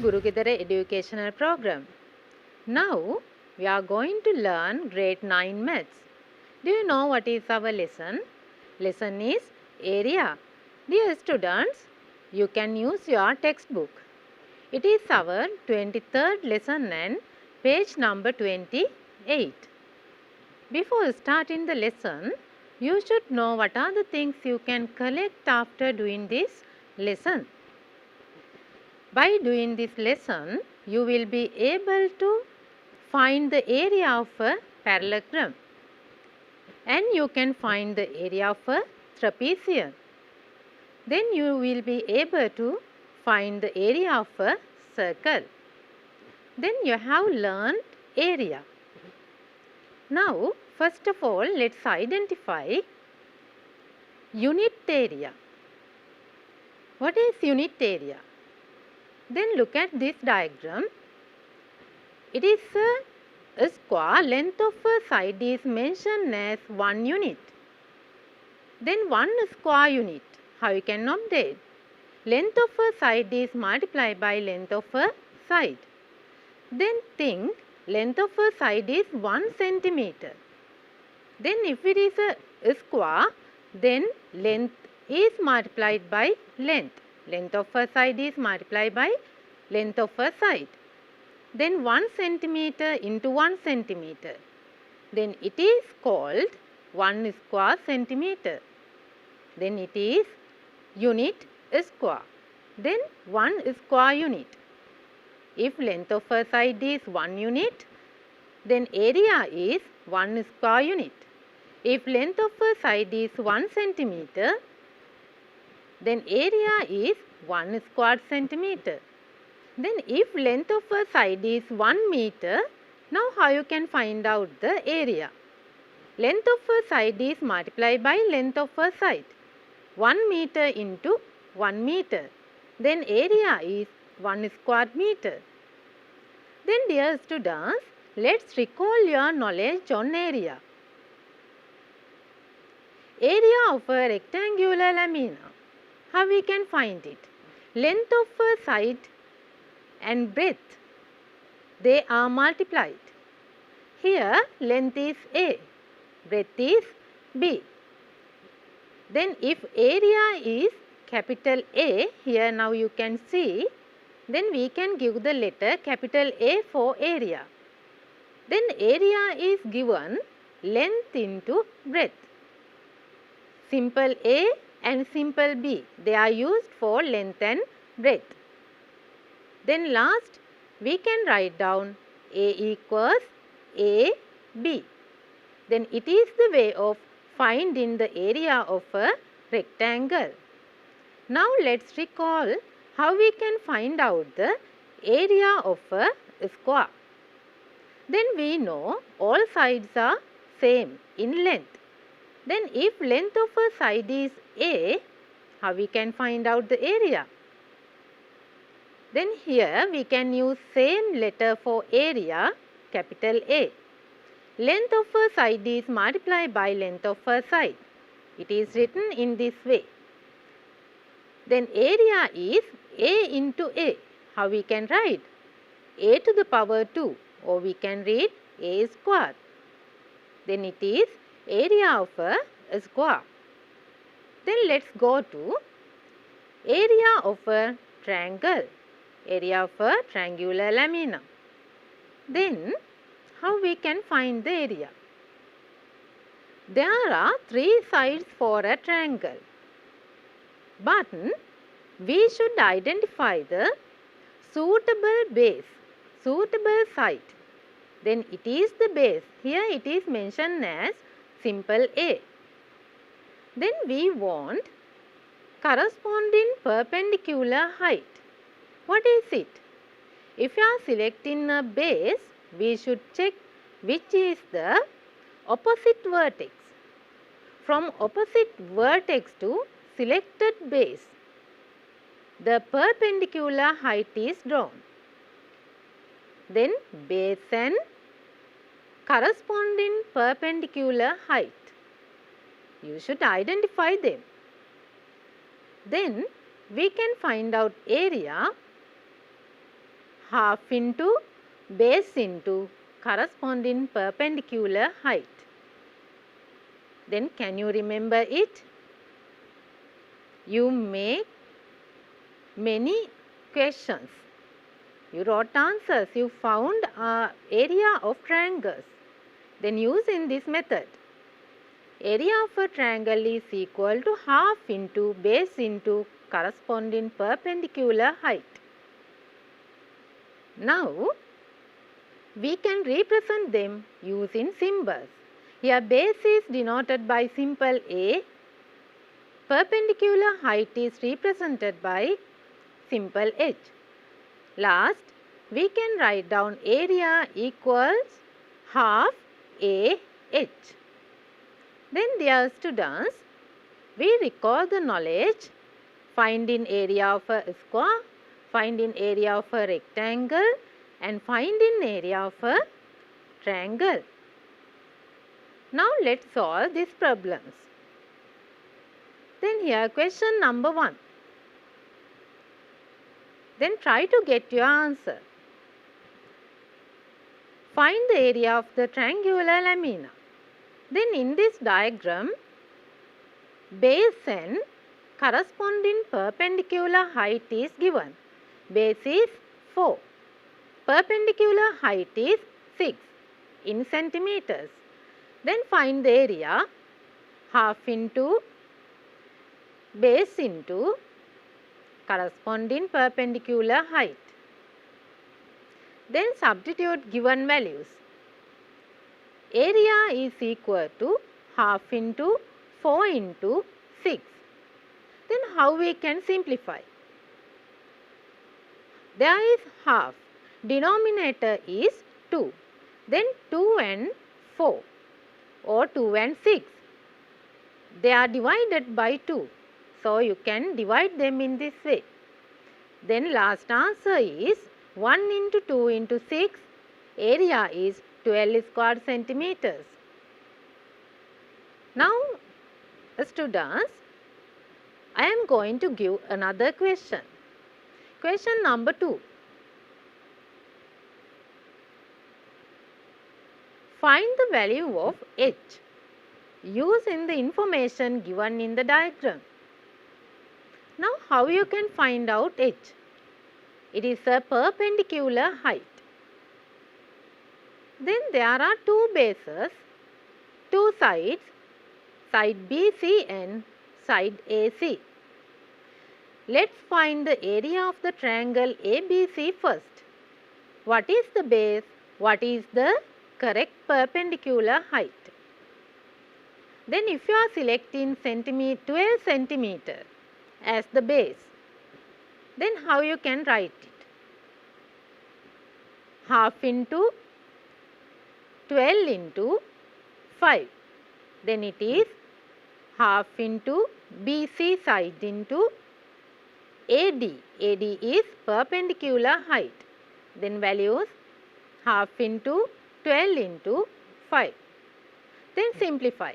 Gurugidara educational program. Now we are going to learn grade 9 maths. Do you know what is our lesson? Lesson is area. Dear students, you can use your textbook. It is our 23rd lesson and page number 28. Before starting the lesson, you should know what are the things you can collect after doing this lesson. By doing this lesson, you will be able to find the area of a parallelogram, and you can find the area of a trapezium. Then you will be able to find the area of a circle. Then you have learned area. Now, first of all, let's identify unit area. What is unit area? Then look at this diagram. It is a square. Length of a side is mentioned as 1 unit. Then 1 square unit. How you can obtain? Length of a side is multiplied by length of a side. Then think length of a side is 1 centimeter. Then if it is a square, then length is multiplied by length. Length of a side is multiplied by length of a side. Then 1 centimeter into 1 centimeter. Then it is called 1 square centimeter. Then it is unit square. Then 1 square unit. If length of a side is 1 unit, then area is 1 square unit. If length of a side is 1 centimeter, then area is 1 square centimeter. Then if length of a side is 1 meter, now how you can find out the area? Length of a side is multiplied by length of a side. 1 meter into 1 meter. Then area is 1 square meter. Then dear students, let's recall your knowledge on area. Area of a rectangular lamina. How we can find it? Length of a side and breadth, they are multiplied. Here length is A, breadth is B. Then if area is capital A, here now you can see, then we can give the letter capital A for area. Then area is given length into breadth. Simple A and simple B, they are used for length and breadth. Then last, we can write down A equals AB. Then it is the way of finding the area of a rectangle. Now let's recall how we can find out the area of a square. Then we know all sides are same in length. Then if length of a side is A, how we can find out the area? Then here we can use same letter for area, capital A. Length of a side is multiplied by length of a side. It is written in this way. Then area is A into A. How we can write? A to the power 2, or we can read A square. Then it is area of a square. Then let's go to area of a triangle. Area of a triangular lamina. Then how we can find the area? There are 3 sides for a triangle, but we should identify the suitable base, suitable side. Then it is the base. Here it is mentioned as simple A. Then we want corresponding perpendicular height. What is it? If you are selecting a base, we should check which is the opposite vertex. From opposite vertex to selected base, the perpendicular height is drawn. Then base and corresponding perpendicular height. You should identify them. Then we can find out area half into base into corresponding perpendicular height. Then can you remember it? You make many questions. You wrote answers. You found area of triangles. Then using this method, area of a triangle is equal to half into base into corresponding perpendicular height. Now, we can represent them using symbols. Here base is denoted by symbol A. Perpendicular height is represented by symbol H. Last, we can write down area equals half AH. Then dear students, we recall the knowledge, finding area of a square, finding area of a rectangle and finding area of a triangle. Now let's solve these problems. Then here question number 1. Then try to get your answer. Find the area of the triangular lamina. Then in this diagram, base and corresponding perpendicular height is given. Base is 4. Perpendicular height is 6 in centimeters. Then find the area, half into base into corresponding perpendicular height. Then substitute given values. Area is equal to half into 4 into 6. Then how we can simplify? There is half. Denominator is 2. Then 2 and 4 or 2 and 6. They are divided by 2. So you can divide them in this way. Then last answer is 1 into 2 into 6. Area is 12 square centimeters. Now students, I am going to give another question. Question number 2. Find the value of H using the information given in the diagram. Now how you can find out H? It is a perpendicular height. Then there are two bases, two sides, side BC and side AC. Let's find the area of the triangle ABC first. What is the base? What is the correct perpendicular height? Then if you are selecting 12 centimeter as the base, then how you can write it? Half into 12 into 5. Then it is half into BC side into AD. AD is perpendicular height. Then values half into 12 into 5. Then simplify.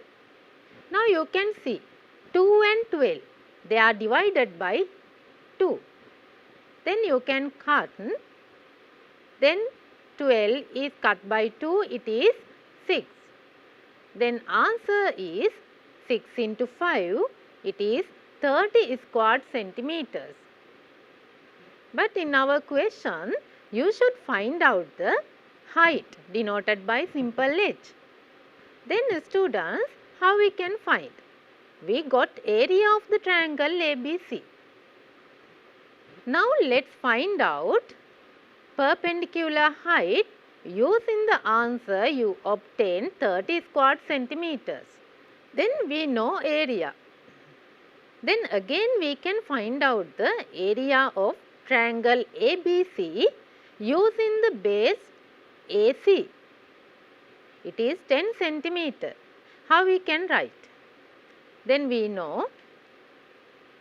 Now you can see 2 and 12. They are divided by 2. Then you can cut. Then 12 is cut by 2. It is 6. Then answer is 6 into 5. It is 30 square centimeters. But in our question, you should find out the height denoted by simple H. Then students, how we can find? We got area of the triangle ABC. Now let's find out perpendicular height. Using the answer, you obtain 30 square centimeters. Then we know area. Then again we can find out the area of triangle ABC using the base AC. It is 10 centimeter. How we can write? Then we know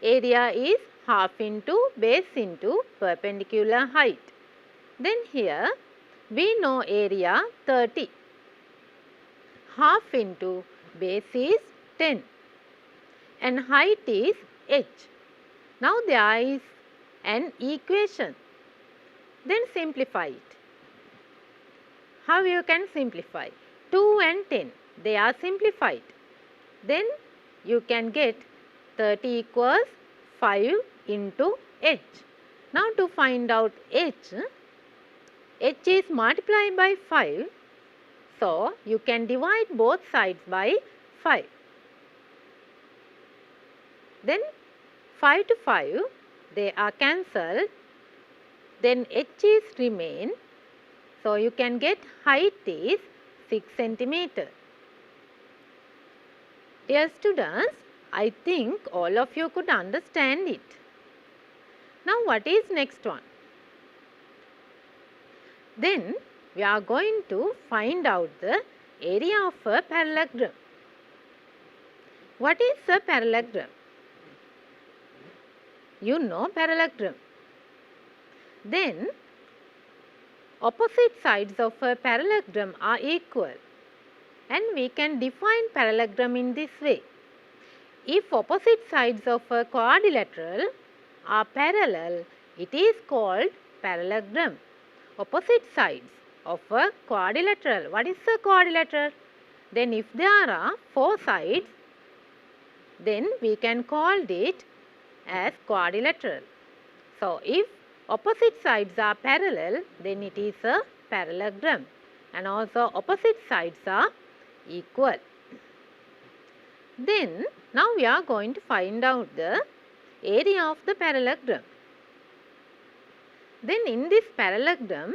area is half into base into perpendicular height. Then here we know area 30. Half into base is 10 and height is H. Now there is an equation. Then simplify it. How you can simplify? 2 and 10, they are simplified. Then you can get 30 equals 5 into h. Now to find out h is multiplied by 5. So you can divide both sides by 5. Then 5 to 5, they are cancelled. Then h is remain. So you can get height is 6 centimeter. Dear students, I think all of you could understand it. Now what is next one? Then we are going to find out the area of a parallelogram. What is a parallelogram? You know parallelogram. Then opposite sides of a parallelogram are equal, and we can define parallelogram in this way. If opposite sides of a quadrilateral are parallel, it is called parallelogram. Opposite sides of a quadrilateral. What is a quadrilateral? Then if there are 4 sides, then we can call it as quadrilateral. So if opposite sides are parallel, then it is a parallelogram, and also opposite sides are equal. Then now we are going to find out the area of the parallelogram. Then in this parallelogram,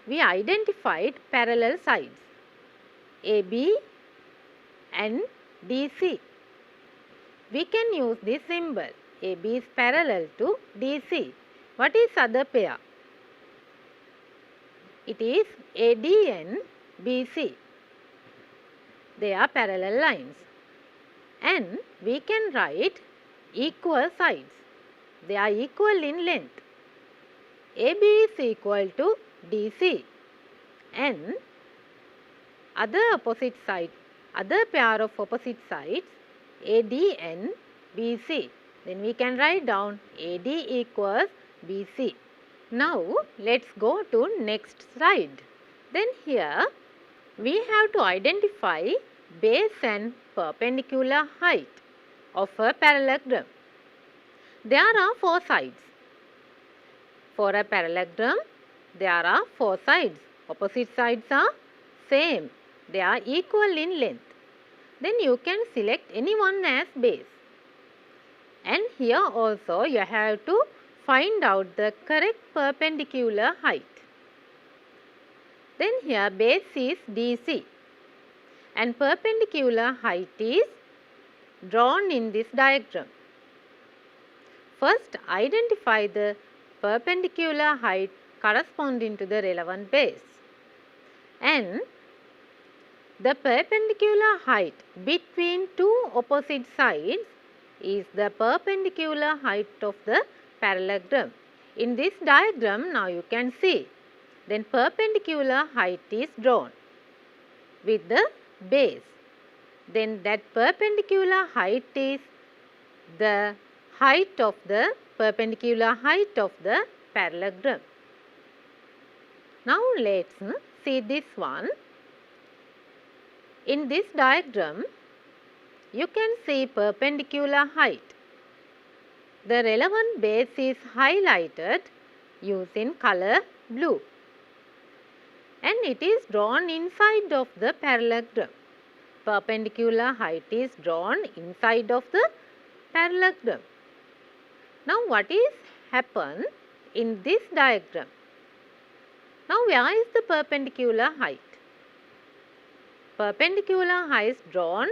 we identified parallel sides AB and DC. We can use this symbol. AB is parallel to DC. What is other pair? It is AD and BC. They are parallel lines. And we can write equal sides. They are equal in length. AB is equal to DC, and other pair of opposite sides AD and BC. Then we can write down AD equals BC. Now let's go to next slide. Then here we have to identify base and perpendicular height of a parallelogram. There are 4 sides. For a parallelogram, there are 4 sides. Opposite sides are same. They are equal in length. Then you can select any one as base. And here also you have to find out the correct perpendicular height. Then here base is DC, and perpendicular height is drawn in this diagram. First identify the perpendicular height corresponding to the relevant base, and the perpendicular height between 2 opposite sides is the perpendicular height of the parallelogram. In this diagram now you can see, then perpendicular height is drawn with the base. Then that perpendicular height is the height of the perpendicular height of the parallelogram. Now let's see this one. In this diagram, you can see perpendicular height. The relevant base is highlighted using color blue, and it is drawn inside of the parallelogram. Perpendicular height is drawn inside of the parallelogram. Now what is happen in this diagram? Now where is the perpendicular height? Perpendicular height is drawn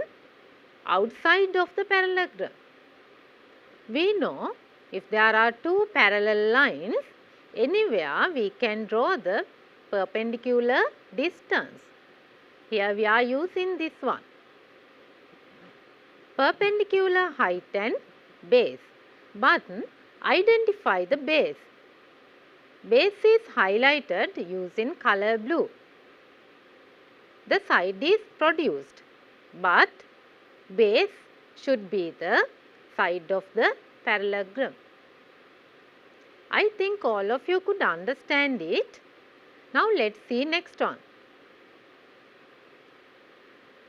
outside of the parallelogram. We know if there are 2 parallel lines, anywhere we can draw the perpendicular distance. Here we are using this one. Perpendicular height and base. But identify the base. Base is highlighted using color blue. The side is produced, but base should be the side of the parallelogram. I think all of you could understand it. Now let's see next one.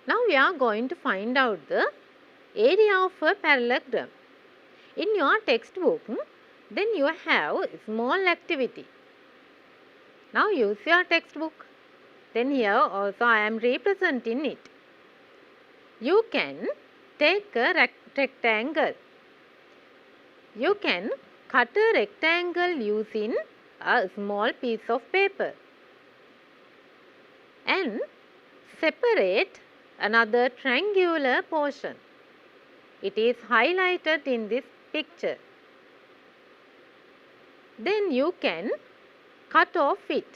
Now we are going to find out the area of a parallelogram. In your textbook, then you have a small activity. Now use your textbook. Then here also I am representing it. You can take a rectangle. You can cut a rectangle using a small piece of paper and separate another triangular portion. It is highlighted in this picture. Then you can cut off it.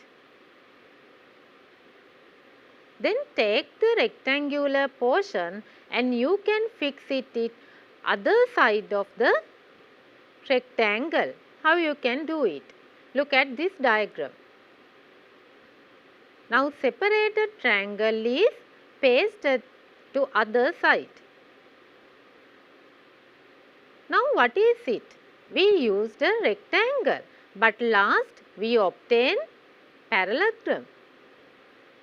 Then take the rectangular portion and you can fix it at other side of the rectangle. How you can do it? Look at this diagram. Now separated triangle is pasted to other side. Now what is it? We used a rectangle, but last we obtained parallelogram.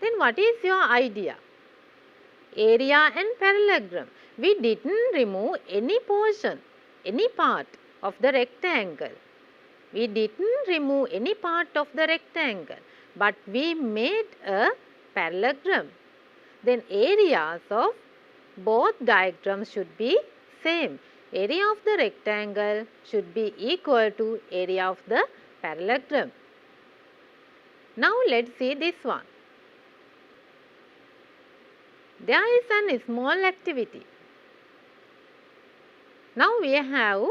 Then what is your idea? Area and parallelogram. We didn't remove any portion, any part of the rectangle. We didn't remove any part of the rectangle, but we made a parallelogram. Then areas of both diagrams should be same. Area of the rectangle should be equal to area of the parallelogram. Now let's see this one. There is a small activity. Now we have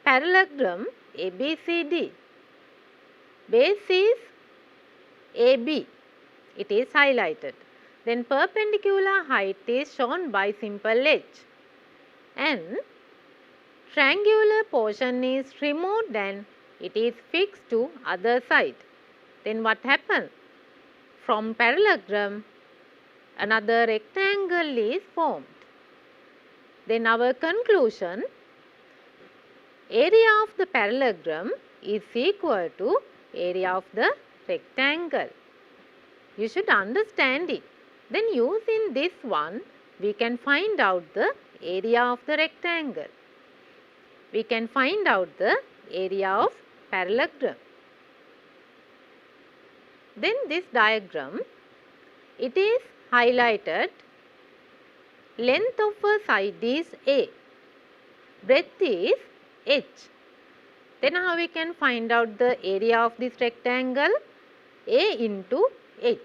parallelogram ABCD. Base is AB. It is highlighted. Then perpendicular height is shown by simple edge. And triangular portion is removed and it is fixed to other side. Then what happened? From parallelogram, another rectangle is formed. Then our conclusion, area of the parallelogram is equal to area of the rectangle. You should understand it. Then using this one, we can find out the area of the rectangle. We can find out the area of parallelogram. Then this diagram, it is highlighted. Length of a side is A. Breadth is H. Then how we can find out the area of this rectangle? A into H.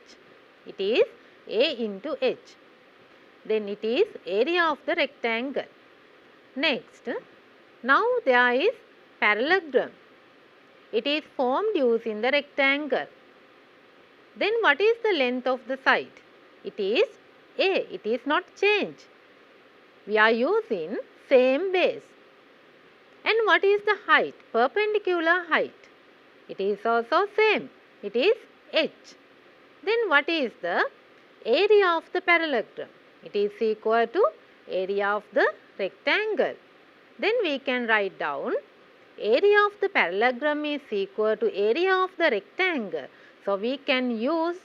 It is A into H. Then it is area of the rectangle. Next, now there is parallelogram. It is formed using the rectangle. Then what is the length of the side? It is A. It is not changed. We are using same base. And what is the height? Perpendicular height. It is also same. It is H. Then what is the area of the parallelogram? It is equal to area of the rectangle. Then we can write down area of the parallelogram is equal to area of the rectangle. So we can use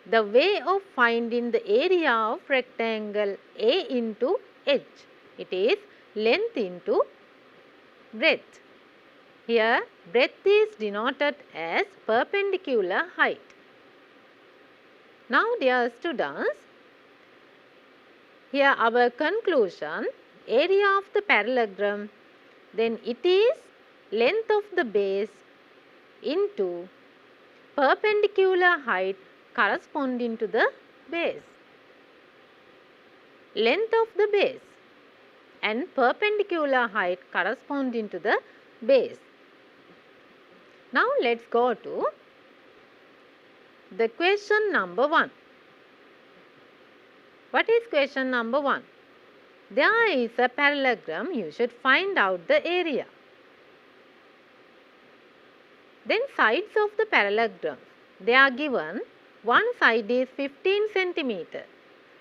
the way of finding the area of rectangle A into H. It is length into breadth. Here breadth is denoted as perpendicular height. Now dear students, here our conclusion, area of the parallelogram, then it is length of the base into perpendicular height corresponding to the base. Length of the base and perpendicular height corresponding to the base. Now let's go to the question number 1. What is question number 1? There is a parallelogram. You should find out the area. Then sides of the parallelogram, they are given. One side is 15 centimeter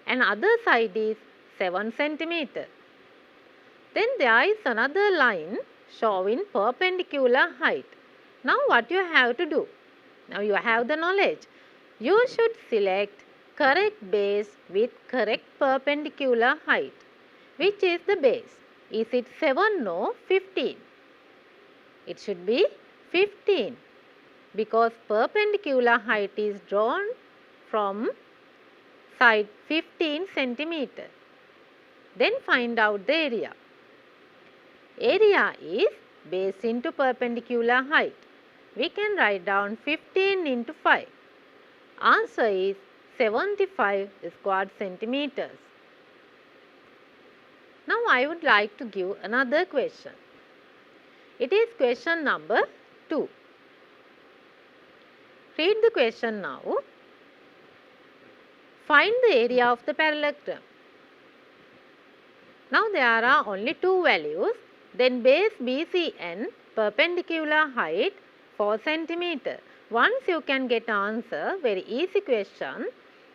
and other side is 7 centimeter. Then there is another line showing perpendicular height. Now what you have to do? Now you have the knowledge. You should select correct base with correct perpendicular height. Which is the base? Is it 7 or 15? It should be 15 because perpendicular height is drawn from side 15 centimeter. Then find out the area. Area is base into perpendicular height. We can write down 15 into 5. Answer is 75 square centimeters. Now I would like to give another question. It is question number 2. Read the question now. Find the area of the parallelogram. Now there are only two values. Then base BC and perpendicular height 4 centimeter. Once you can get answer, very easy question.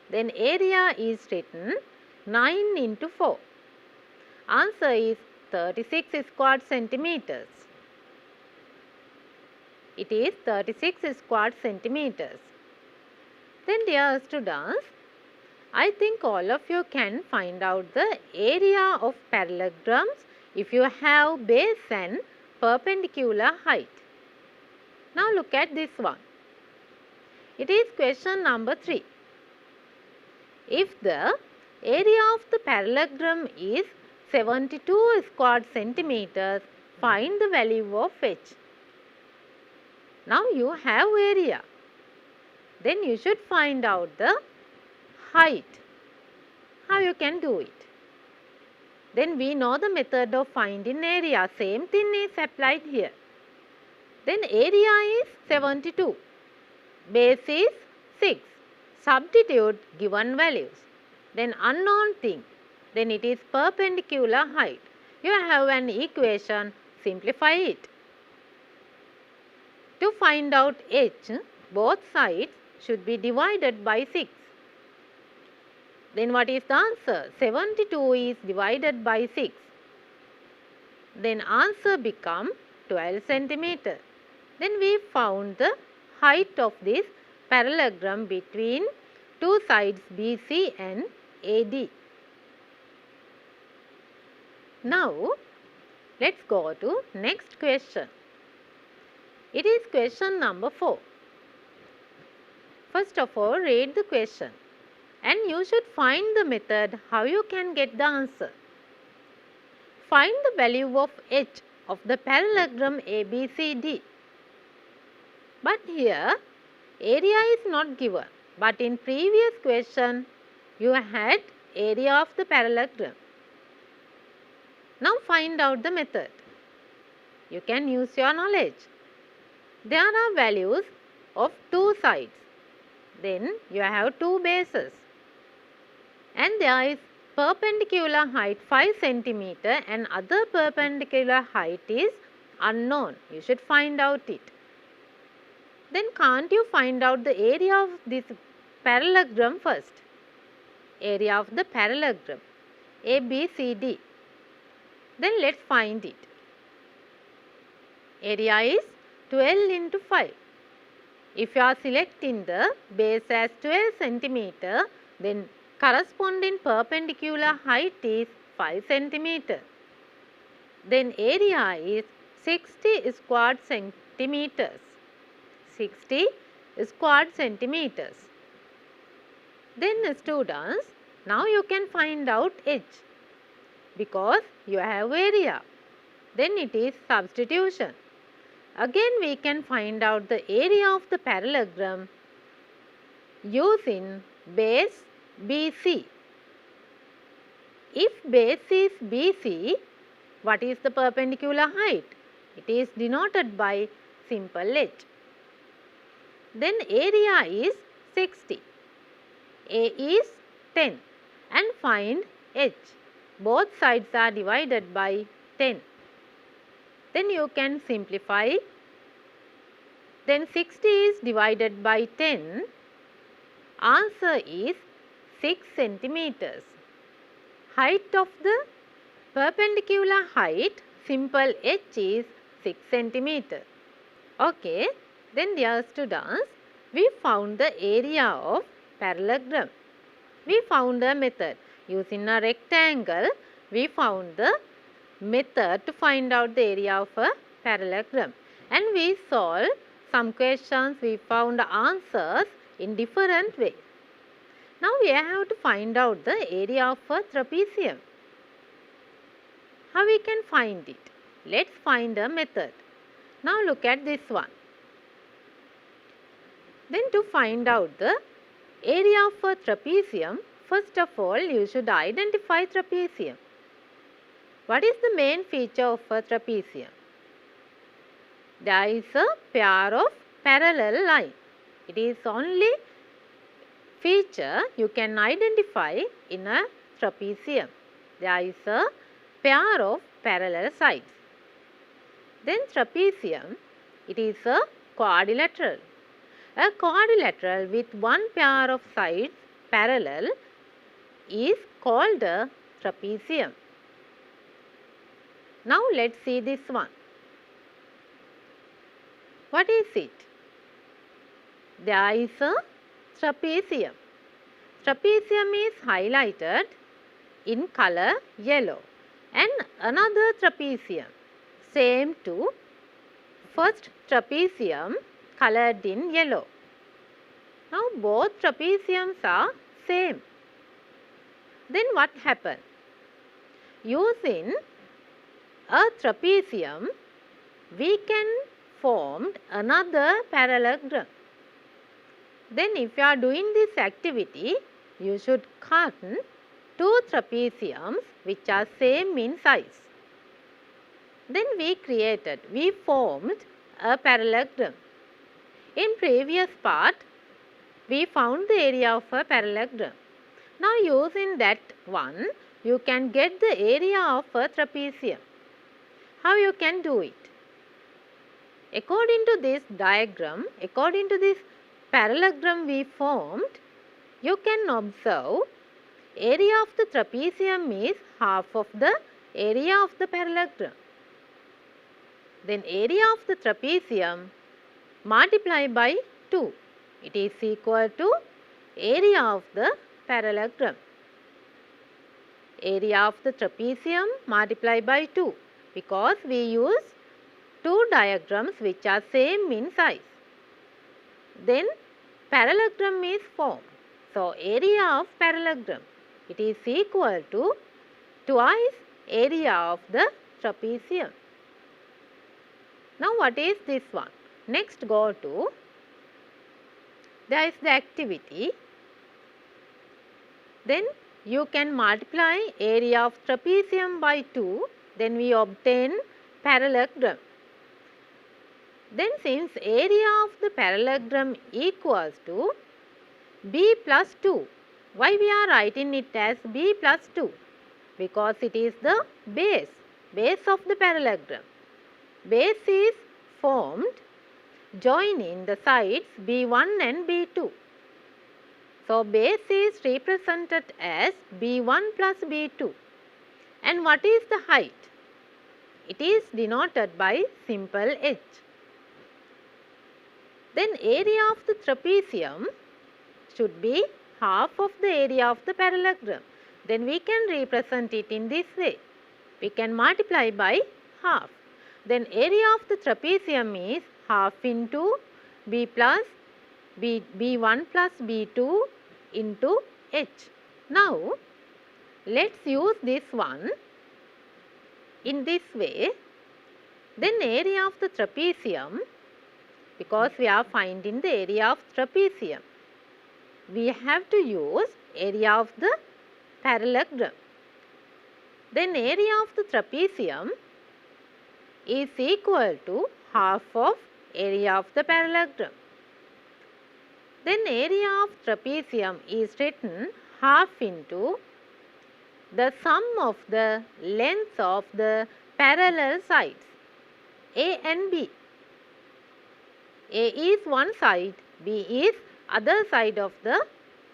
Then area is written 9 into 4. Answer is 36 square centimeters. It is 36 square centimeters. Then dear students, I think all of you can find out the area of parallelograms if you have base and perpendicular height. Now look at this one. It is question number 3. If the area of the parallelogram is 72 square centimeters, find the value of h. Now you have area. Then you should find out the height. How you can do it? Then we know the method of finding area. Same thing is applied here. Then area is 72. Base is 6. Substitute given values. Then unknown thing. Then it is perpendicular height. You have an equation. Simplify it. To find out h, both sides should be divided by 6. Then what is the answer? 72 is divided by 6. Then answer become 12 centimeter. Then we found the height of this parallelogram between two sides BC and AD. Now let's go to next question. It is question number 4. First of all, read the question and you should find the method how you can get the answer. Find the value of h of the parallelogram ABCD. But here area is not given, but in previous question you had area of the parallelogram. Now find out the method. You can use your knowledge. There are values of two sides. Then you have two bases. And there is perpendicular height 5 centimeter and other perpendicular height is unknown. You should find out it. Then can't you find out the area of this parallelogram first? Area of the parallelogram ABCD. Then let's find it. Area is 12 into 5. If you are selecting the base as 12 centimeter, then corresponding perpendicular height is 5 centimeter. Then area is 60 square centimeters. 60 square centimeters. Then students, now you can find out h because you have area. Then it is substitution. Again we can find out the area of the parallelogram using base BC. If base is BC, what is the perpendicular height? It is denoted by simple h. Then area is 60. A is 10 and find h. Both sides are divided by 10. Then you can simplify. Then 60 is divided by 10. Answer is 6 centimeters. Height of the perpendicular height, simple h, is 6 centimeter. Okay, then dear students, we found the area of parallelogram. We found a method. Using a rectangle, we found the method to find out the area of a parallelogram. And we solved some questions, we found answers in different ways. Now we have to find out the area of a trapezium. How we can find it? Let's find a method. Now look at this one. Then to find out the area of a trapezium, first of all you should identify trapezium. What is the main feature of a trapezium? There is a pair of parallel lines. It is only feature you can identify in a trapezium. There is a pair of parallel sides. Then trapezium, it is a quadrilateral. A quadrilateral with one pair of sides parallel is called a trapezium. Now let's see this one. What is it? There is a trapezium. Trapezium is highlighted in color yellow, and another trapezium same to first trapezium colored in yellow. Now both trapeziums are same. Then what happened? Using a trapezium, we can form another parallelogram. Then if you are doing this activity, you should cut two trapeziums which are same in size. Then we formed a parallelogram. In previous part, we found the area of a parallelogram. Now using that one, you can get the area of a trapezium. How you can do it? According to this diagram, according to this parallelogram we formed, you can observe area of the trapezium is half of the area of the parallelogram. Then area of the trapezium multiplied by 2. It is equal to area of the parallelogram. Area of the trapezium multiplied by 2, because we use two diagrams which are same in size. Then parallelogram is formed. So area of parallelogram, it is equal to twice area of the trapezium. Now what is this one? Next go to, there is the activity. Then you can multiply area of trapezium by 2, then we obtain parallelogram. Then since area of the parallelogram equals to b plus 2, why we are writing it as b plus 2? Because it is the base of the parallelogram. Base is formed joining the sides b1 and b2. So base is represented as b1 plus b2. And what is the height? It is denoted by simple h. Then area of the trapezium should be half of the area of the parallelogram. Then we can represent it in this way. We can multiply by half. Then area of the trapezium is half into b1 plus b2 into h. Now let's use this one in this way. Then area of the trapezium, because we are finding the area of trapezium, we have to use area of the parallelogram. Then area of the trapezium is equal to half of area of the parallelogram. Then area of trapezium is written half into the sum of the lengths of the parallel sides A and B. A is one side, B is other side of the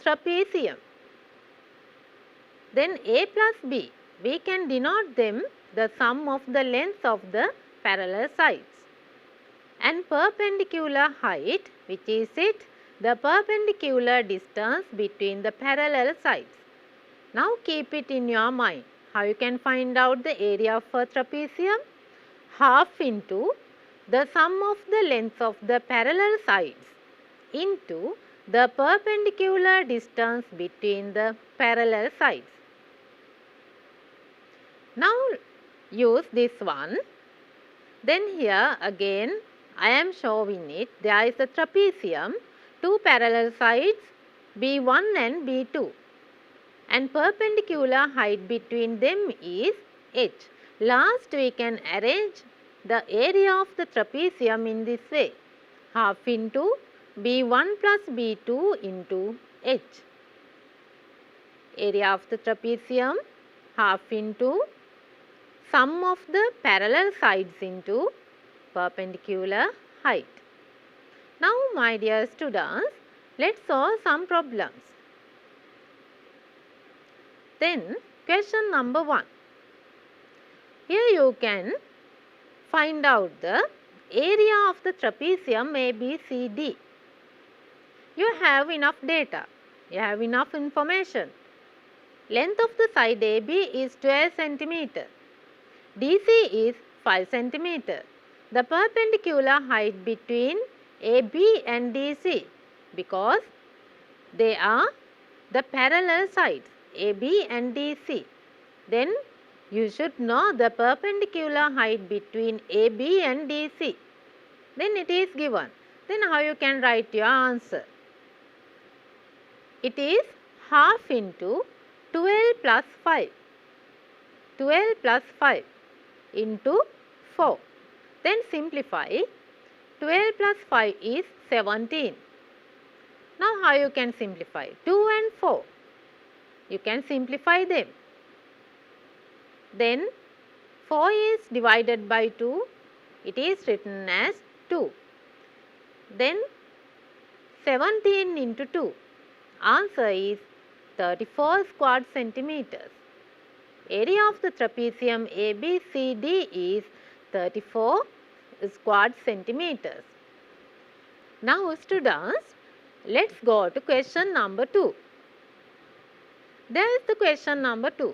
trapezium. Then A plus B, we can denote them the sum of the lengths of the parallel sides. and perpendicular height, which is it? The perpendicular distance between the parallel sides. Now keep it in your mind. How you can find out the area of a trapezium? Half into the sum of the length of the parallel sides into the perpendicular distance between the parallel sides. Now use this one. Then here again I am showing it. There is a trapezium, two parallel sides B1 and B2, and perpendicular height between them is h. Last we can arrange the area of the trapezium in this way. Half into B1 plus B2 into h. Area of the trapezium half into sum of the parallel sides into perpendicular height. Now my dear students, let's solve some problems. Then question number 1. Here you can find out the area of the trapezium ABCD. You have enough data. You have enough information. Length of the side AB is 12 cm. DC is 5 cm. The perpendicular height between AB and DC, because they are the parallel sides AB and DC. Then you should know the perpendicular height between AB and DC. Then it is given. Then how you can write your answer? It is half into 12 plus 5. 12 plus 5 into 4. Then simplify. 12 plus 5 is 17. Now how you can simplify? 2 and 4. You can simplify them. Then 4 is divided by 2. It is written as 2. Then 17 into 2. Answer is 34 square centimeters. Area of the trapezium ABCD is 34 square centimeters. Now students, let's go to question number 2. There is the question number 2.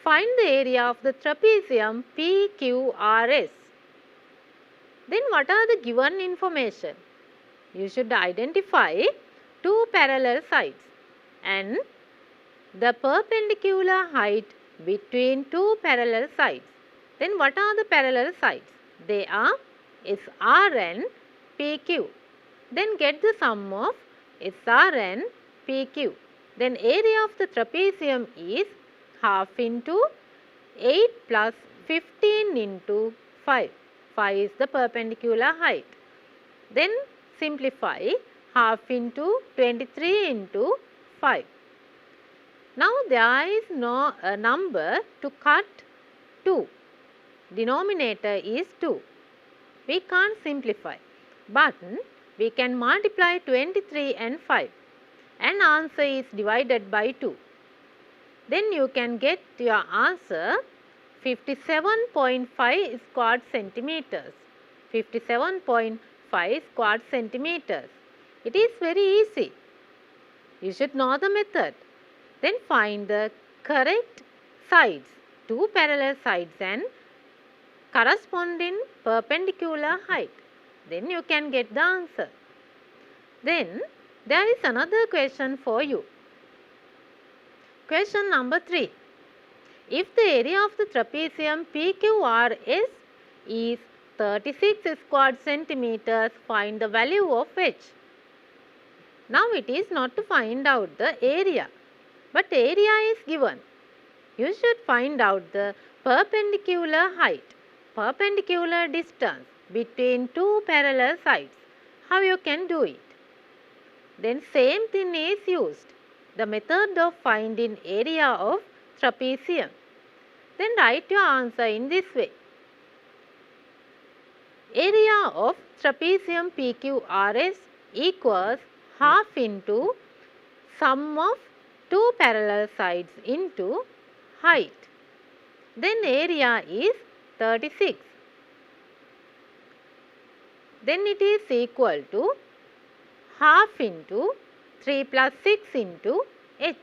Find the area of the trapezium PQRS. Then what are the given information? You should identify two parallel sides and the perpendicular height between two parallel sides. Then what are the parallel sides? They are SR and PQ. Then get the sum of SR and PQ. Then area of the trapezium is half into 8 plus 15 into 5. 5 is the perpendicular height. Then simplify. Half into 23 into 5. Now there is no number to cut 2. Denominator is 2. We can't simplify, but we can multiply 23 and 5 and answer is divided by 2. Then you can get your answer 57.5 square centimeters. 57.5 square centimeters. It is very easy. You should know the method. Then find the correct sides, two parallel sides and corresponding perpendicular height. Then you can get the answer. Then there is another question for you. Question number 3. If the area of the trapezium PQRS is 36 square centimeters, find the value of h. Now it is not to find out the area, but area is given. You should find out the perpendicular height, perpendicular distance between two parallel sides. How you can do it? Then same thing is used. The method of finding area of trapezium. Then write your answer in this way. Area of trapezium PQRS equals half into sum of two parallel sides into height. Then area is 36. then it is equal to half into 3 plus 6 into h.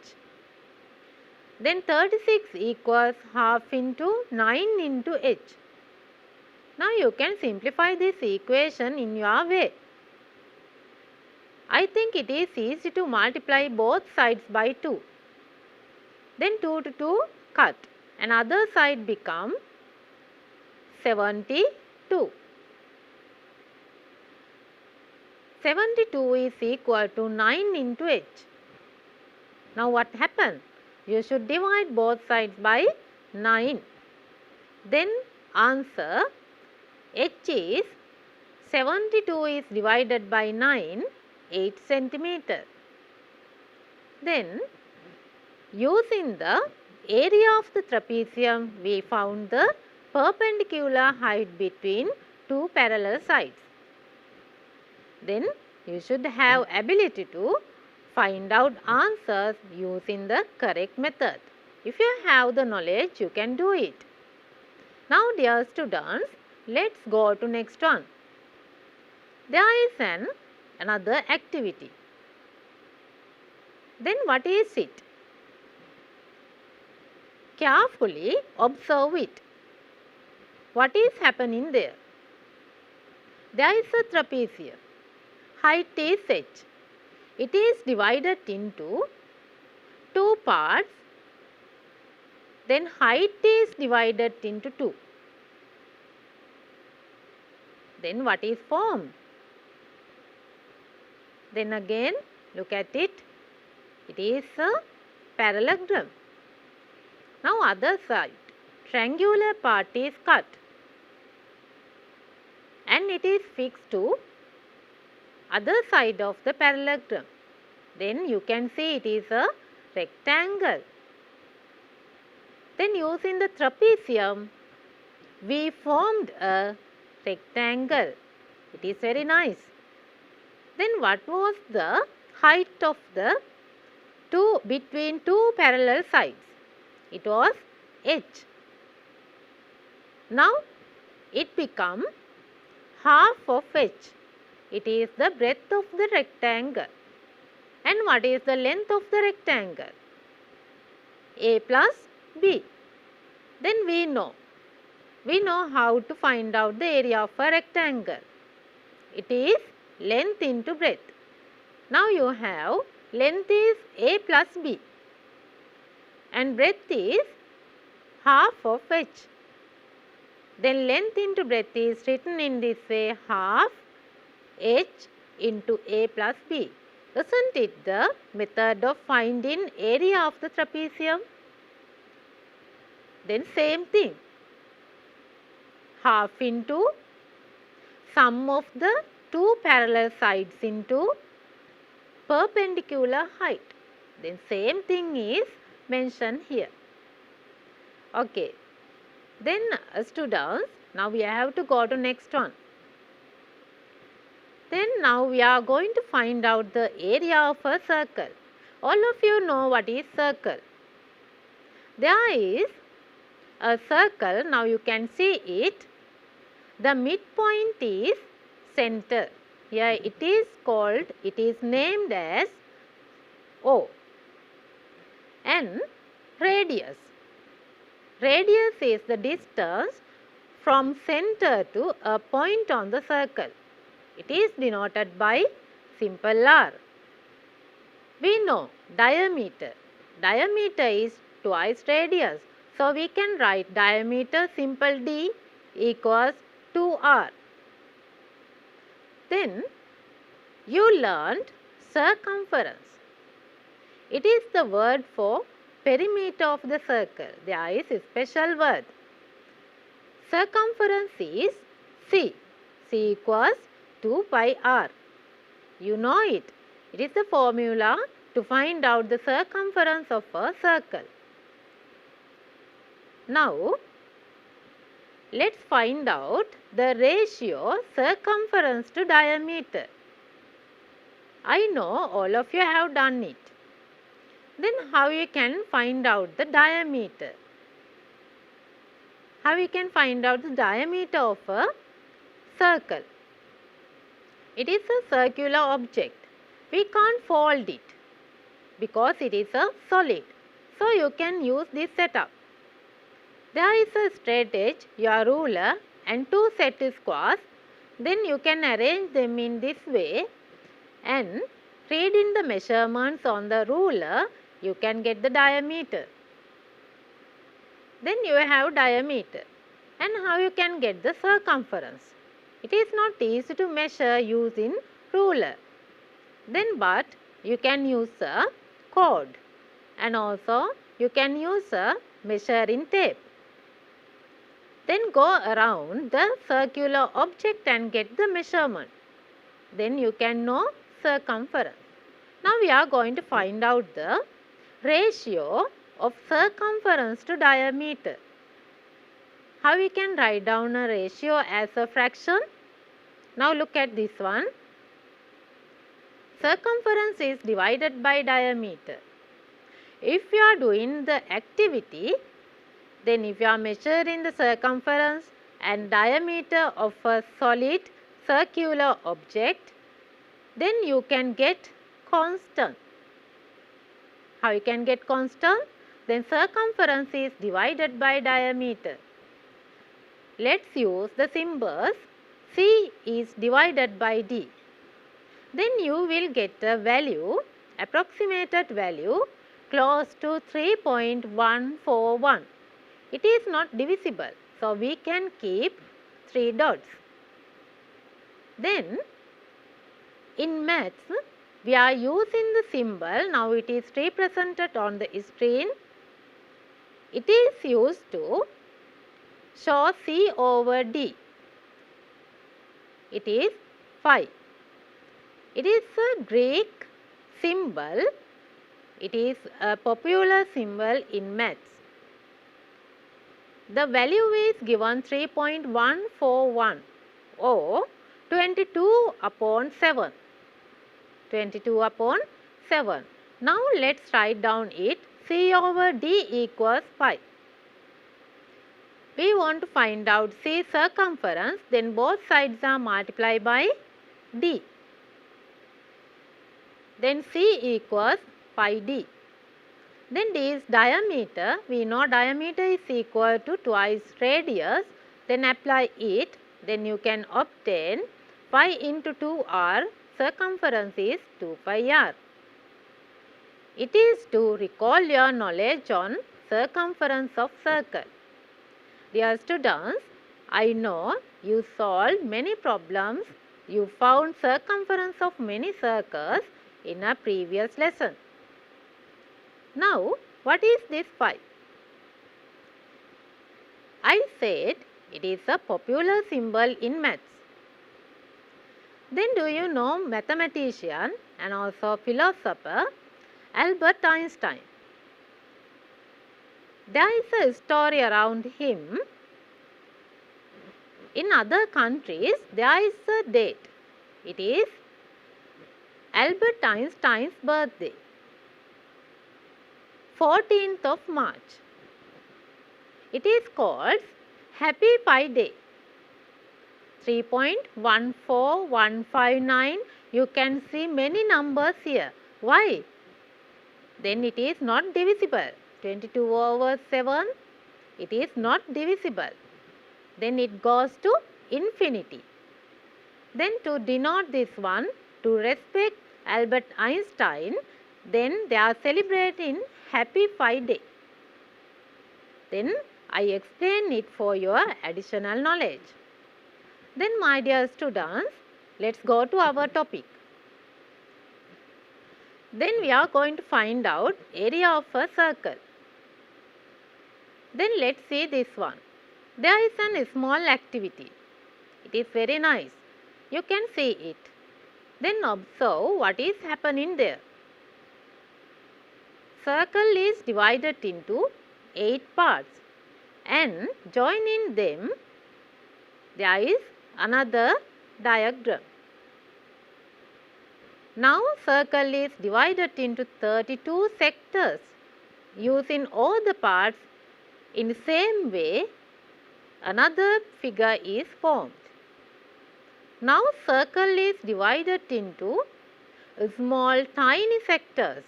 Then 36 equals half into 9 into h. Now you can simplify this equation in your way. I think it is easy to multiply both sides by 2. Then 2 to 2 cut and other side become 72. 72 is equal to 9 into h. Now what happened? You should divide both sides by 9. Then answer h is 72 is divided by 9, 8 centimeter. Then using the area of the trapezium, we found the perpendicular height between two parallel sides. Then you should have ability to find out answers using the correct method. If you have the knowledge, you can do it. Now dear students, let's go to next one. There is another activity. Then what is it? Carefully observe it. What is happening there? There is a trapezium. Height is h. It is divided into two parts. Then height is divided into 2. Then what is formed? Then again look at it. It is a parallelogram. Now other side, triangular part is cut and it is fixed to other side of the parallelogram. Then you can see it is a rectangle. Then using the trapezium, we formed a rectangle. It is very nice. Then what was the height of the between two parallel sides? It was h. Now it become half of h. It is the breadth of the rectangle. And what is the length of the rectangle? A plus b. Then we know how to find out the area of a rectangle. It is length into breadth. Now you have length is a plus b and breadth is half of h. Then length into breadth is written in this way, half h into a plus b. Isn't it the method of finding area of the trapezium? Then same thing, half into sum of the two parallel sides into perpendicular height. Then same thing is mentioned here. Okay. Then students, now we have to go to next one. Then now we are going to find out the area of a circle. All of you know what is circle. There is a circle. Now you can see it. The midpoint is center. Here it is named as O. And radius. Radius is the distance from center to a point on the circle. It is denoted by simple r. We know diameter. Diameter is twice radius. So we can write diameter simple d equals 2r. Then you learned circumference. It is the word for perimeter of the circle. There is a special word. Circumference is c. C equals 2 pi r. You know it. It is the formula to find out the circumference of a circle. Now, let's find out the ratio circumference to diameter. I know all of you have done it. Then how you can find out the diameter? How you can find out the diameter of a circle? It is a circular object. We can't fold it because it is a solid. So you can use this setup. There is a straight edge, your ruler and two set squares. Then you can arrange them in this way and read in the measurements on the ruler. You can get the diameter. Then you have diameter. And how you can get the circumference? It is not easy to measure using ruler. Then but you can use a cord and also you can use a measuring tape. Then go around the circular object and get the measurement. Then you can know circumference. Now we are going to find out the ratio of circumference to diameter. How we can write down a ratio as a fraction? Now look at this one. Circumference is divided by diameter. If you are doing the activity, then if you are measuring the circumference and diameter of a solid circular object, then you can get constant. How you can get constant? Then circumference is divided by diameter. Let's use the symbols. C is divided by D. Then you will get a value, approximated value close to 3.141. It is not divisible, so we can keep 3 dots. Then in maths, we are using the symbol. Now it is represented on the screen. It is used to show C over D. It is 5. It is a Greek symbol. It is a popular symbol in maths. The value is given 3.141 or 22 upon 7. 22 upon 7. Now let's write down it. C over D equals 5. We want to find out C circumference, then both sides are multiplied by D. Then C equals 5D. Then D is diameter. We know diameter is equal to twice radius. Then apply it. Then you can obtain 5 into 2R. Circumference is 2 pi r. It is to recall your knowledge on circumference of circle. Dear students, I know you solved many problems. You found circumference of many circles in a previous lesson. Now, what is this 5? I said it is a popular symbol in maths. Then do you know mathematician and also philosopher Albert Einstein? There is a story around him. In other countries, there is a date. It is Albert Einstein's birthday, 14th of March. It is called Happy Pi Day. 3.14159. You can see many numbers here. Why? Then it is not divisible. 22 over 7. It is not divisible. Then it goes to infinity. Then to denote this one, to respect Albert Einstein, then they are celebrating Happy Pi Day. Then I explain it for your additional knowledge. Then my dear students, let's go to our topic. Then we are going to find out area of a circle. Then let's see this one. There is a small activity. It is very nice. You can see it. Then observe what is happening there. Circle is divided into 8 parts and joining them there is another diagram. Now circle is divided into 32 sectors. Using all the parts in the same way, another figure is formed. Now circle is divided into small tiny sectors.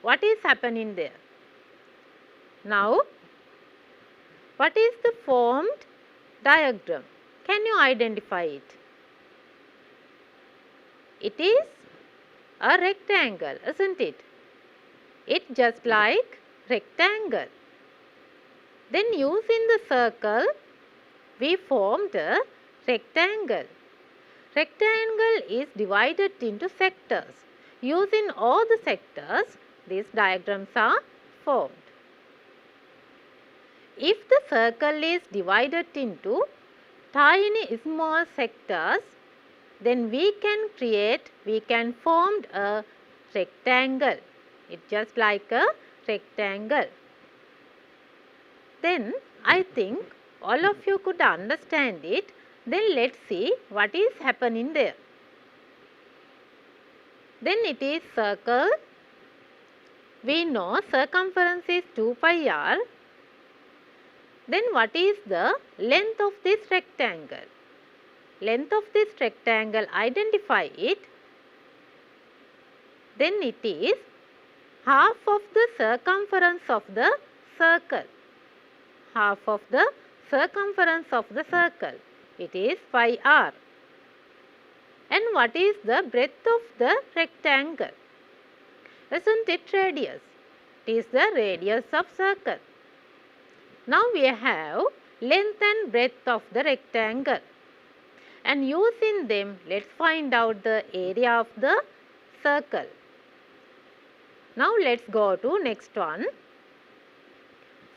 What is happening there? Now, what is the formed diagram? Can you identify it? It is a rectangle, isn't it? It's just like rectangle. Then using the circle, we formed a rectangle. Rectangle is divided into sectors. Using all the sectors, these diagrams are formed. If the circle is divided into tiny small sectors, then we can form a rectangle. It's just like a rectangle. Then I think all of you could understand it. Then let's see what is happening there. Then it is circle. We know circumference is 2 pi r. Then what is the length of this rectangle? Length of this rectangle, identify it. Then it is half of the circumference of the circle. Half of the circumference of the circle. It is pi r. And what is the breadth of the rectangle? Isn't it radius? It is the radius of circle. Now we have length and breadth of the rectangle. And using them, let's find out the area of the circle. Now let's go to next one.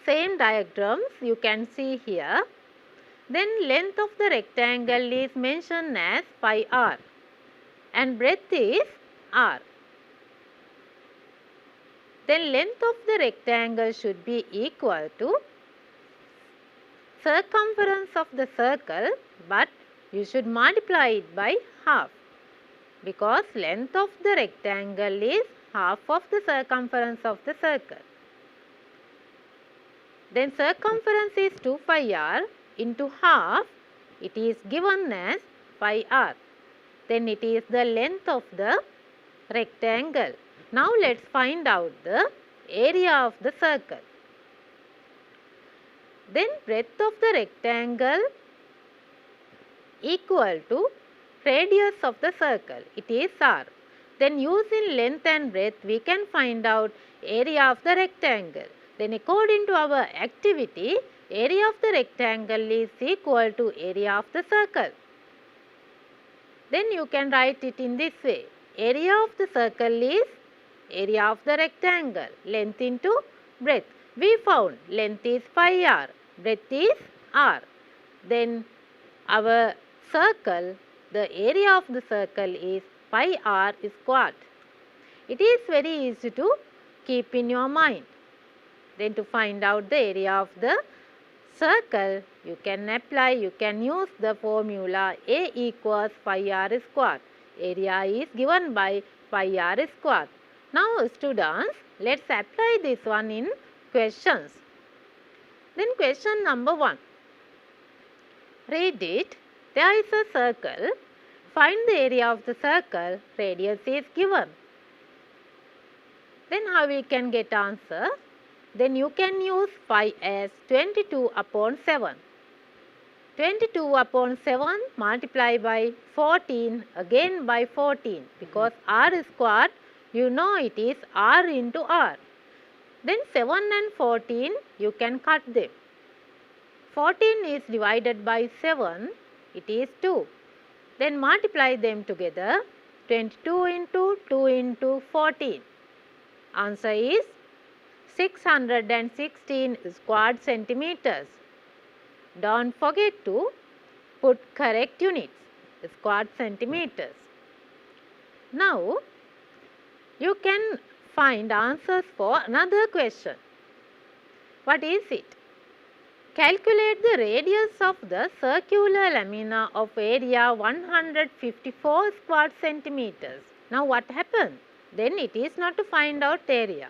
Same diagrams you can see here. Then length of the rectangle is mentioned as pi r and breadth is r. Then length of the rectangle should be equal to circumference of the circle, but you should multiply it by half, because length of the rectangle is half of the circumference of the circle. Then circumference is 2 pi r into half, it is given as pi r. Then it is the length of the rectangle. Now let's find out the area of the circle. Then breadth of the rectangle equal to radius of the circle. It is r. Then using length and breadth we can find out area of the rectangle. Then according to our activity, area of the rectangle is equal to area of the circle. Then you can write it in this way. Area of the circle is area of the rectangle, length into breadth. We found length is pi r, breadth is r. Then our circle, the area of the circle is pi r squared. It is very easy to keep in your mind. Then to find out the area of the circle, you can use the formula A equals pi r squared. Area is given by pi r squared. Now students, let's apply this one in questions. Then question number 1. Read it. There is a circle. Find the area of the circle. Radius is given. Then how we can get answer? Then you can use pi as 22 upon 7. 22 upon 7 multiplied by 14 again by 14, because r squared, you know it is r into r. Then 7 and 14 you can cut them. 14 is divided by 7, it is 2. Then multiply them together. 22 into 2 into 14. Answer is 616 square centimeters. Don't forget to put correct units, square centimeters. Now you can find answers for another question. What is it? Calculate the radius of the circular lamina of area 154 square centimeters. Now what happened? Then it is not to find out area,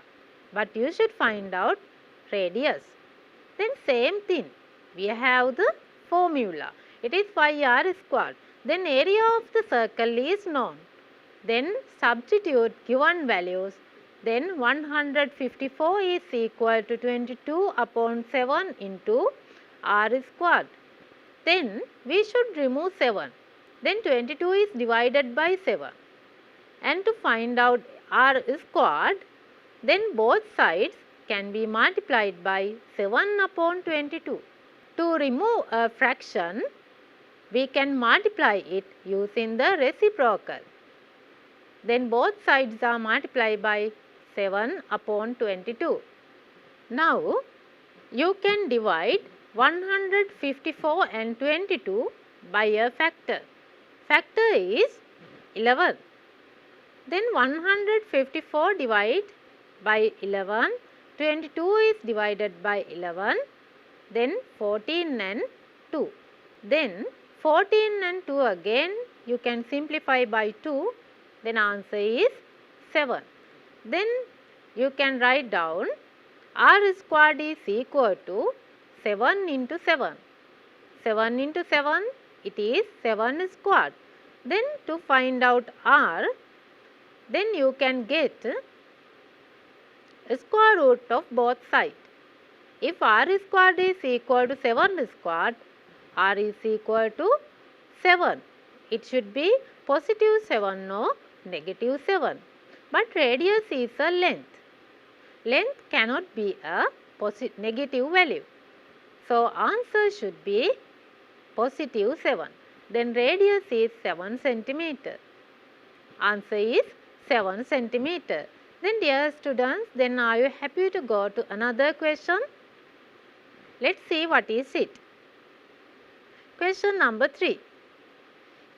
but you should find out radius. Then same thing, we have the formula. it is 5r squared. Then area of the circle is known. Then substitute given values. Then 154 is equal to 22 upon 7 into r squared. Then we should remove 7. Then 22 is divided by 7. And to find out r squared, then both sides can be multiplied by 7 upon 22. To remove a fraction, we can multiply it using the reciprocal. Then both sides are multiplied by 7 upon 22. Now, you can divide 154 and 22 by a factor. Factor is 11. Then 154 divided by 11, 22 is divided by 11, then 14 and 2. Then 14 and 2 again you can simplify by 2, then answer is 7. Then you can write down r squared is equal to 7 into 7. 7 into 7, it is 7 squared. Then to find out r, then you can get square root of both sides. If r squared is equal to 7 squared, r is equal to 7. It should be positive 7 or negative 7. But radius is a length. Length cannot be a negative value. So answer should be positive 7. Then radius is 7 centimeter. Answer is 7 centimeter. Then dear students, then are you happy to go to another question? Let's see what is it. Question number 3.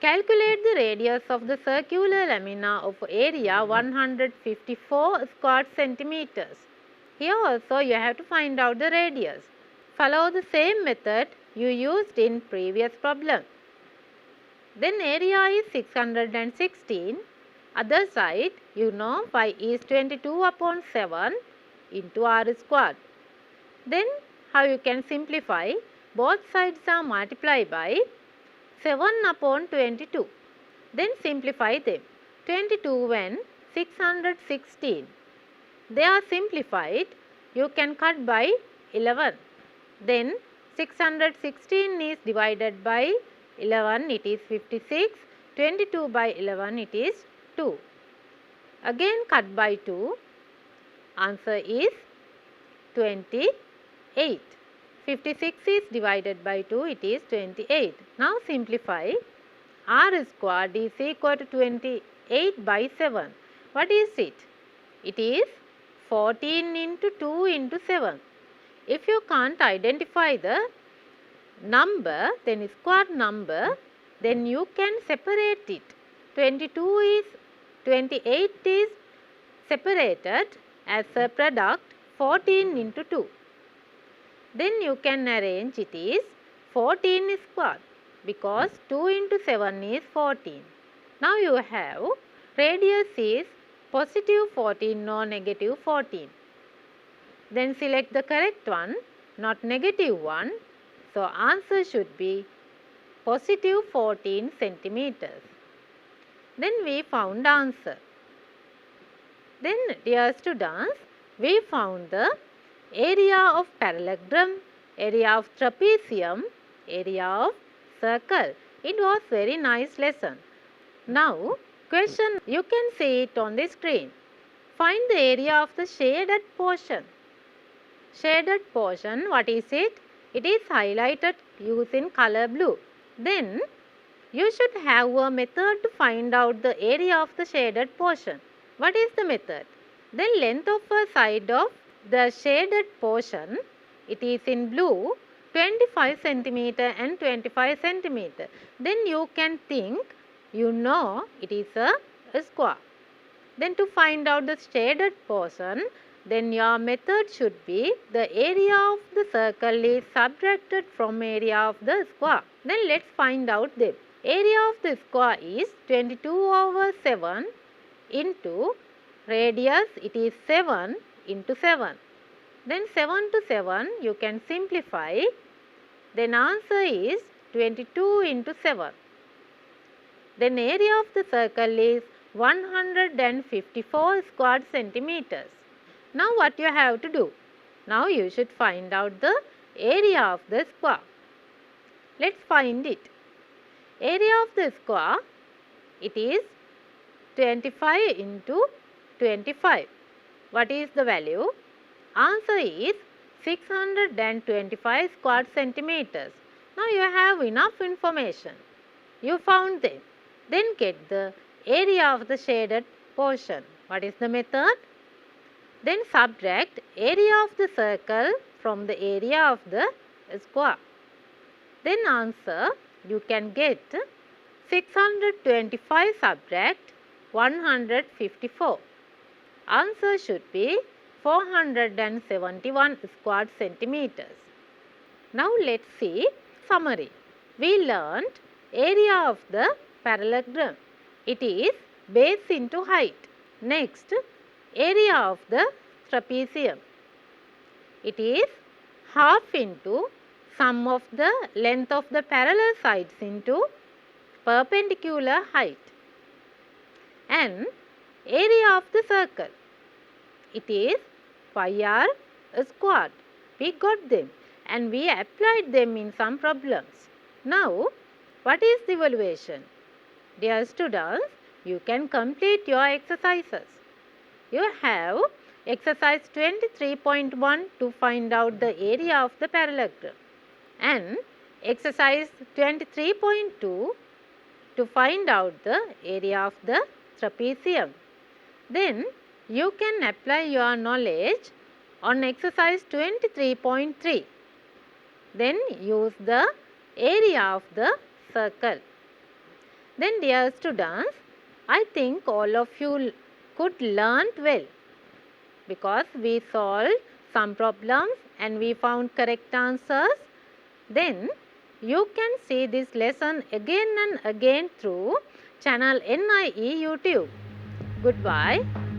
Calculate the radius of the circular lamina of area 154 square centimeters. Here also you have to find out the radius. Follow the same method you used in previous problem. Then area is 616. Other side, you know, y is 22 upon 7 into r squared. Then how you can simplify? Both sides are multiplied by 7 upon 22. Then simplify them. 22 and 616. They are simplified. You can cut by 11. Then 616 is divided by 11, it is 56. 22 by 11, it is 2. Again cut by 2. Answer is 28. 56 is divided by 2, it is 28. Now simplify. R squared is equal to 28 by 7. What is it? It is 14 into 2 into 7. If you can't identify the number, then square number, then you can separate it. 28 is separated as a product 14 into 2. Then you can arrange it is 14 square because 2 into 7 is 14. Now you have radius is positive 14 or negative 14. Then select the correct one, not negative one. So answer should be positive 14 centimeters. Then we found answer. Then dear students, we found the area of parallelogram, area of trapezium, area of circle. It was very nice lesson. Now question, you can see it on the screen. Find the area of the shaded portion. Shaded portion, what is it? It is highlighted using color blue. Then you should have a method to find out the area of the shaded portion. What is the method? The length of a side of the shaded portion, it is in blue, 25 centimeter and 25 centimeter. Then you can think, you know, it is a square. Then to find out the shaded portion, then your method should be the area of the circle is subtracted from area of the square. Then let's find out them. Area of the square is 22 over 7 into radius, it is 7 into 7. Then 7 to 7 you can simplify. Then answer is 22 into 7. Then area of the circle is 154 square centimeters. Now what you have to do? Now you should find out the area of the square. Let's find it. Area of the square, it is 25 into 25. What is the value? Answer is 625 square centimeters. Now you have enough information. You found them. Then get the area of the shaded portion. What is the method? Then subtract area of the circle from the area of the square. Then answer, you can get 625 subtract 154. Answer should be 471 square centimeters. Now let's see summary. We learnt area of the parallelogram. It is base into height. Next, area of the trapezium. It is half into sum of the length of the parallel sides into perpendicular height. And area of the circle. It is pi r squared. We got them and we applied them in some problems. Now, what is the evaluation? Dear students, you can complete your exercises. You have exercise 23.1 to find out the area of the parallelogram and exercise 23.2 to find out the area of the trapezium. Then you can apply your knowledge on exercise 23.3. Then use the area of the circle. Then dear students, I think all of you could learn well because we solved some problems and we found correct answers. Then you can see this lesson again and again through channel NIE YouTube. Goodbye.